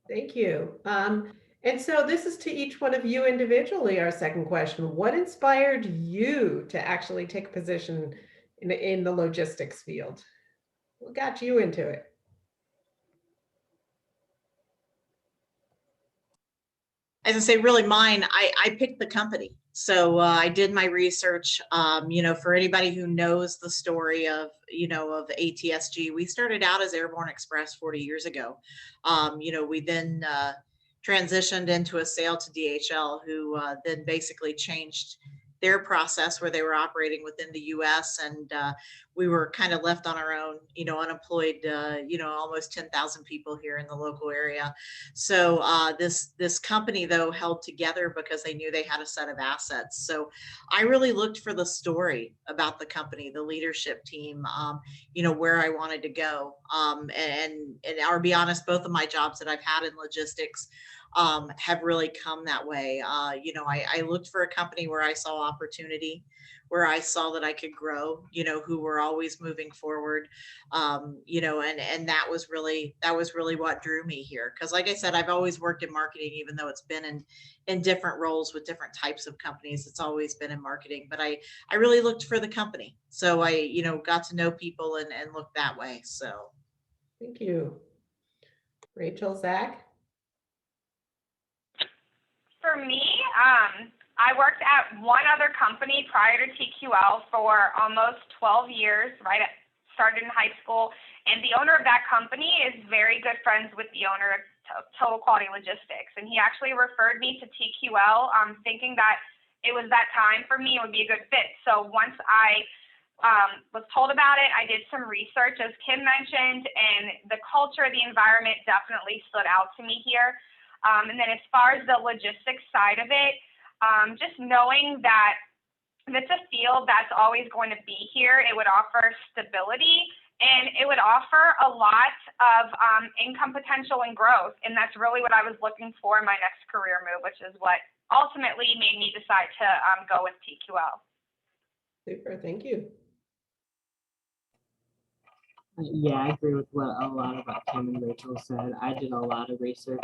Thank you. And so this is to each one of you individually, our second question. What inspired you to actually take a position in the logistics field? What got you into it? As I say, really mine, I picked the company. So I did my research. For anybody who knows the story of, of ATSG, we started out as Airborne Express 40 years ago. We then transitioned into a sale to DHL, who then basically changed their process where they were operating within the US, and we were kind of left on our own, unemployed, almost 10,000 people here in the local area. So this company though held together because they knew they had a set of assets. So I really looked for the story about the company, the leadership team, where I wanted to go. And I'll be honest, both of my jobs that I've had in logistics have really come that way. I looked for a company where I saw opportunity, where I saw that I could grow, who were always moving forward, and that was really what drew me here. Because like I said, I've always worked in marketing, even though it's been in different roles with different types of companies. It's always been in marketing, but I really looked for the company. So I, got to know people and looked that way. So. Thank you. Rachel, Zach? For me, I worked at one other company prior to TQL for almost 12 years, started in high school, and the owner of that company is very good friends with the owner of Total Quality Logistics, and he actually referred me to TQL, thinking that it was that time for me, it would be a good fit. So once I was told about it, I did some research, as Kim mentioned, and the culture, the environment definitely stood out to me here. And then as far as the logistics side of it, just knowing that it's a field that's always going to be here, it would offer stability, and it would offer a lot of income potential and growth. And that's really what I was looking for in my next career move, which is what ultimately made me decide to go with TQL. Super, thank you. Yeah, I agree with what a lot of what Kim and Rachel said. I did a lot of research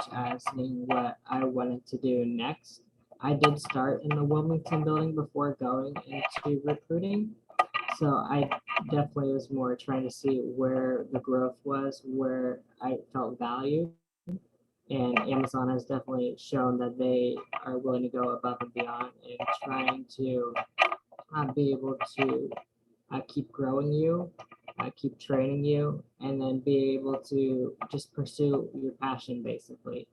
seeing what I wanted to do next. I did start in the Wilmington building before going into recruiting. So I definitely was more trying to see where the growth was, where I felt valued. And Amazon has definitely shown that they are willing to go above and beyond and trying to be able to keep growing you, keep training you, and then be able to just pursue your passion basically.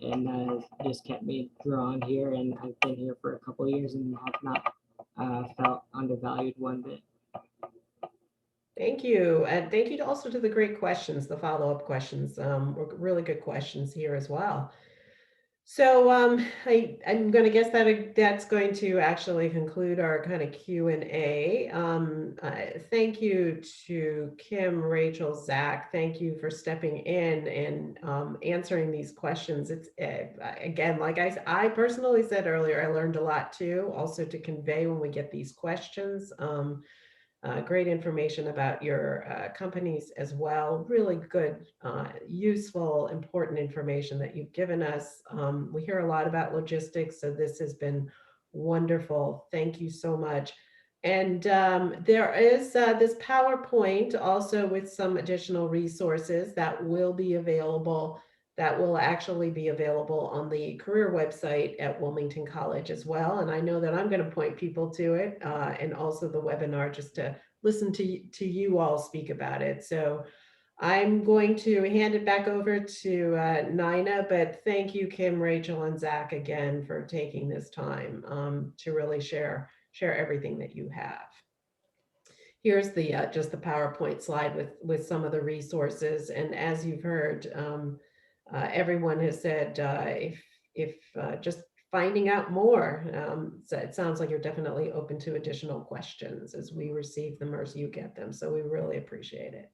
And that has just kept me drawn here, and I've been here for a couple of years and have not felt undervalued one bit. Thank you. And thank you also to the great questions, the follow-up questions. Were really good questions here as well. So I'm going to guess that that's going to actually conclude our kind of Q&A. Thank you to Kim, Rachel, Zach. Thank you for stepping in and answering these questions. It's again, like I personally said earlier, I learned a lot too, also to convey when we get these questions. Great information about your companies as well. Really good, useful, important information that you've given us. We hear a lot about logistics, so this has been wonderful. Thank you so much. And there is this PowerPoint also with some additional resources that will be available, that will actually be available on the career website at Wilmington College as well. And I know that I'm going to point people to it and also the webinar just to listen to you all speak about it. So I'm going to hand it back over to Nina, but thank you, Kim, Rachel, and Zach again for taking this time to really share everything that you have. Here's the just the PowerPoint slide with some of the resources. And as you've heard, everyone has said if just finding out more, so it sounds like you're definitely open to additional questions as we receive them or as you get them. So we really appreciate it.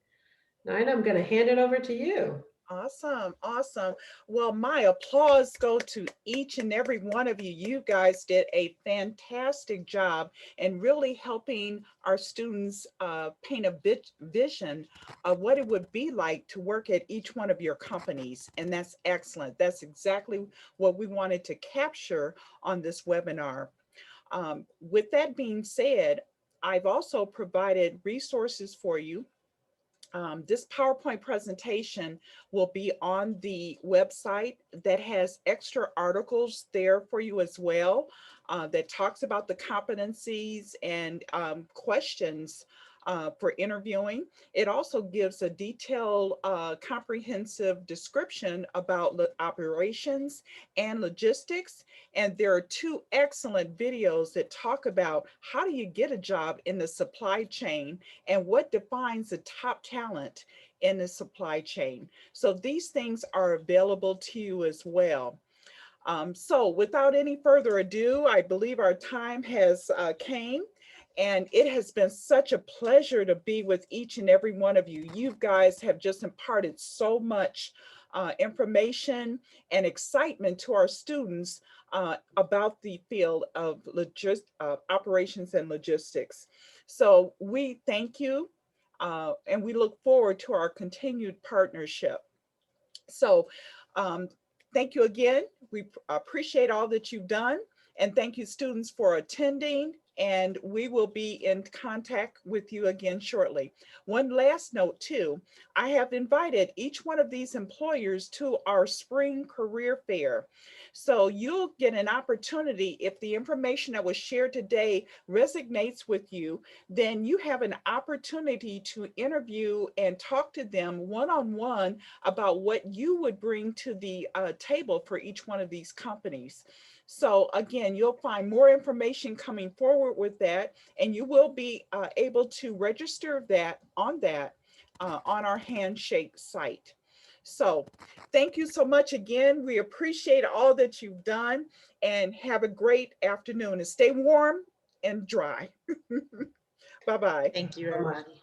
Nina, I'm going to hand it over to you. Awesome, awesome. Well, my applause go to each and every one of you. You guys did a fantastic job in really helping our students paint a vision of what it would be like to work at each one of your companies. And that's excellent. That's exactly what we wanted to capture on this webinar. With that being said, I've also provided resources for you. This PowerPoint presentation will be on the website that has extra articles there for you as well. that talks about the competencies and questions for interviewing. It also gives a detailed, comprehensive description about operations and logistics. And there are 2 excellent videos that talk about how do you get a job in the supply chain and what defines the top talent in the supply chain. So these things are available to you as well. So without any further ado, I believe our time has came. And it has been such a pleasure to be with each and every one of you. You guys have just imparted so much information and excitement to our students about the field of operations and logistics. So we thank you and we look forward to our continued partnership. So thank you again. We appreciate all that you've done. And thank you, students, for attending. And we will be in contact with you again shortly. One last note too, I have invited each one of these employers to our spring career fair. So you'll get an opportunity, if the information that was shared today resonates with you, then you have an opportunity to interview and talk to them one-on-one about what you would bring to the table for each one of these companies. So again, you'll find more information coming forward with that, and you will be able to register that on our Handshake site. So thank you so much again. We appreciate all that you've done, and have a great afternoon, and stay warm and dry. Bye-bye. Thank you, so much. everybody.